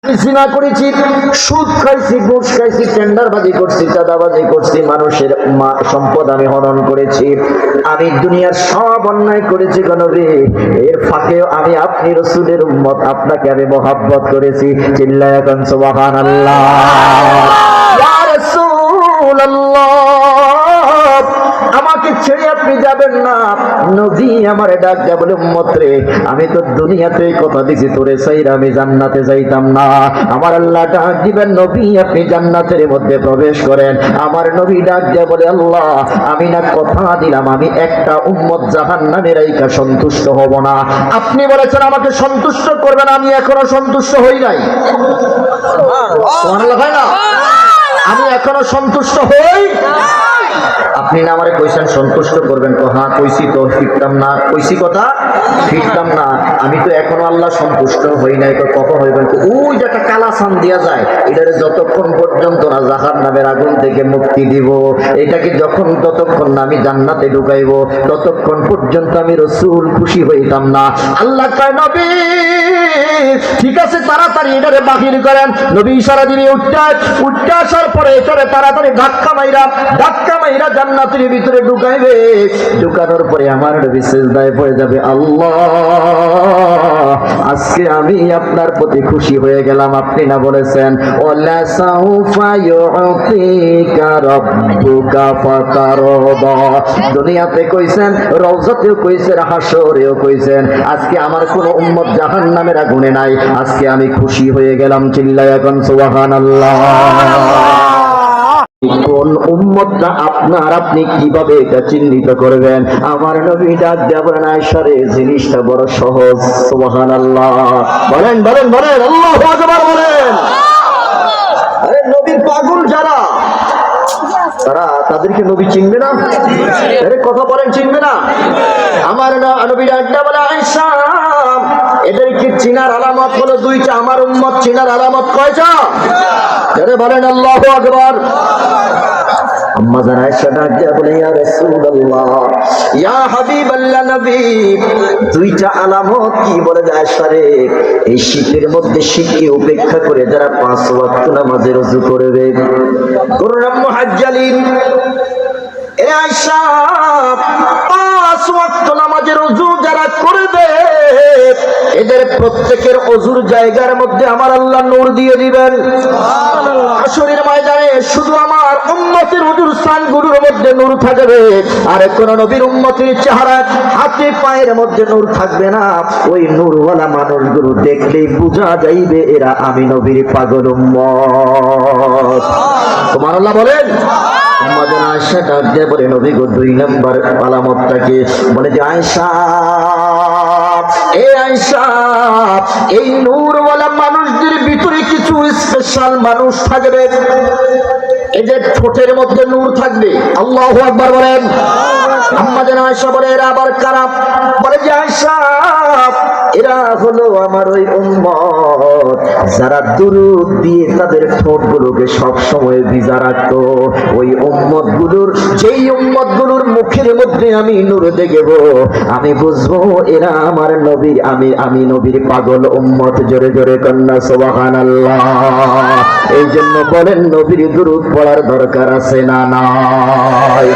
জিনা করেছি, সুদ খাইছি, ঘুষ খাইছি, টেন্ডারবাজি করছি, চাঁদাবাজি করছি, মানুষের সম্পদ আমি হরণ করেছি, আমি দুনিয়ার সব অন্যায় করেছি গণবী। এর ফাঁকেও আমি আপনি রাসূলের উম্মত, আপনাকে আমি মহব্বত করেছি। চিল্লায়া কান সুবহানাল্লাহ। ইয়া রাসূলুল্লাহ, আমাকে ছেড়ে আপনি যাবেন না। নবী আমারে ডাক দেয়া বলে, উম্মত রে, আমি তো দুনিয়াতে কথা দিছি তোরে চাইরা আমি জান্নাতে যাইতাম না। আমার আল্লাহ ডাক দিবেন, নবী আপনি জান্নাতের মধ্যে প্রবেশ করেন। আমার নবী ডাক দেয়া বলে, আল্লাহ আমি না কথা দিলাম আমি একটা উম্মত জাহান্নামে রাইখা সন্তুষ্ট হব না। আপনি বলেছেন আমাকে সন্তুষ্ট করবেন, আমি এখনো সন্তুষ্ট হই নাই। সুবহানাল্লাহ হয় না? আমি এখনো সন্তুষ্ট হই। আপনি না আমারে কইছেন সন্তুষ্ট করবেন, তো হ্যাঁ কইছি, তো ফিরতাম না, কইছি কথা ফিরতাম না। আমি তো এখনো আল্লাহ সন্তুষ্ট হই নাই। তো কখন হইবেন? ওই যে একটা কালা সান দিয়া যায়, এটারে যতক্ষণ পর্যন্ত না জাহান্নামের আগুন থেকে মুক্তি দিব, এটাকে যতক্ষণ না আমি জান্নাতে ঢুকাইব, ততক্ষণ পর্যন্ত আমি রাসূল খুশি হইতাম না। আল্লাহ কয়, নবী ঠিক আছে, তাড়াতাড়ি এটারে বাহির করেন। নবী ইশারা দিয়ে উঠতে আসার পরে এটারে তাড়াতাড়ি ধাক্কা মাইরা জান্নাতের ভিতরে ঢুকাইবে। ঢুকানোর পরে আমার নবী সিজদায় পড়ে যাবে, আল্লাহ আজকে আমি আপনার প্রতি খুশি হয়ে গেলাম। আপনি না বলেছেন ওয়ালা সাউফা ইউতিকা রাব্বুকা ফাতারদা, দুনিয়াতে কইছেন, রওজাতেও কইছেন, হাসরেও কইছেন। আজকে আমার কোন উম্মত জাহান্নামের আগুনে নাই, আজকে আমি খুশি হয়ে গেলাম। চিল্লায়া কোন সুবহানাল্লাহ। কোন উম্মতটা আপনার, আপনি কিভাবে এটা চিহ্নিত করবেন? আমার নবী ডাক দেয়া বলেন, আয়েশা রে, জিনিসটা বড় সহজ। সুবহানাল্লাহ বলেন বলেন বলেন, আল্লাহু আকবার বলেন। আরে নবীর পাগল যারা, তাদেরকে নবী চিনবে না? আরে কথা বলেন, চিনবে না? আমার নবী ডাক দেয়া বলে, আয়েশা এদেরকে চিনার আলামত হলো দুইটা। আমার উম্মত চিনার আলামত কয়টা? আরে বলেন আল্লাহু আকবার। আম্মা জান আয়েশা ডাক দিয়া বলে, ইয়া রাসূলুল্লাহ, ইয়া হাবিবাল্লাহ নবী, দুইটা আলামত কি? বলে, আয়েশা রে, এই শীতের মধ্যে শীতকে উপেক্ষা করে যারা 5 ওয়াক্ত নামাজে ওযু করবে, কুররাম মুহাজ্জালিন, এ আয়েশা 5 ওয়াক্ত নামাজের ওযু যারা করবে, এদের প্রত্যেকের ওযুর জায়গার মধ্যে আমার আল্লাহ নূর দিয়ে দিবেন। সুবহানাল্লাহ। হাশরের ময়দানে শুধু আমার উম্মতের ওযুর স্থানগুলোর মধ্যে নূর থাকবে, আর কোন নবীর উম্মতের চেহারা, হাতে পায়ের মধ্যে নূর থাকবে না। ওই নূরওয়ালা মানুষগুলো দেখলেই বোঝা যাইবে এরা আমি নবীর পাগল উম্মত। সুবহানাল্লাহ বলেন। আম্মা জান আয়েশা ডাক দিয়ে বলে, নবী গো 2 নাম্বার আলামতটাকে? বলে যে, আয়েশা, এ আয়েশা, এই নূরওয়ালা মানুষদের ভিতরে কিছু স্পেশাল মানুষ থাকবে, এদের ঠোঁটের মধ্যে নূর থাকবে। আল্লাহু আকবার বলেন। আম্মা জান আয়েশা বলে, এরা আবার কারা? বলে যে, আয়েশা এরা হলো আমার ওই উম্মত যারা দুরূদ দিয়ে তাদের ঠোঁটগুলোকে সব সময় ভিজা রাখতো। ওই উম্মতগুলোর, যেই উম্মতগুলোর মুখের মধ্যে আমি নূর দেখব, আমি বুঝবো এরা আমার নবী, আমি নবীর পাগল উম্মত। জোরে জোরে কন্যা সুবহানাল্লাহ। এই জন্য বলেন, নবীর দুরূদ পড়ার দরকার আছে না নাই?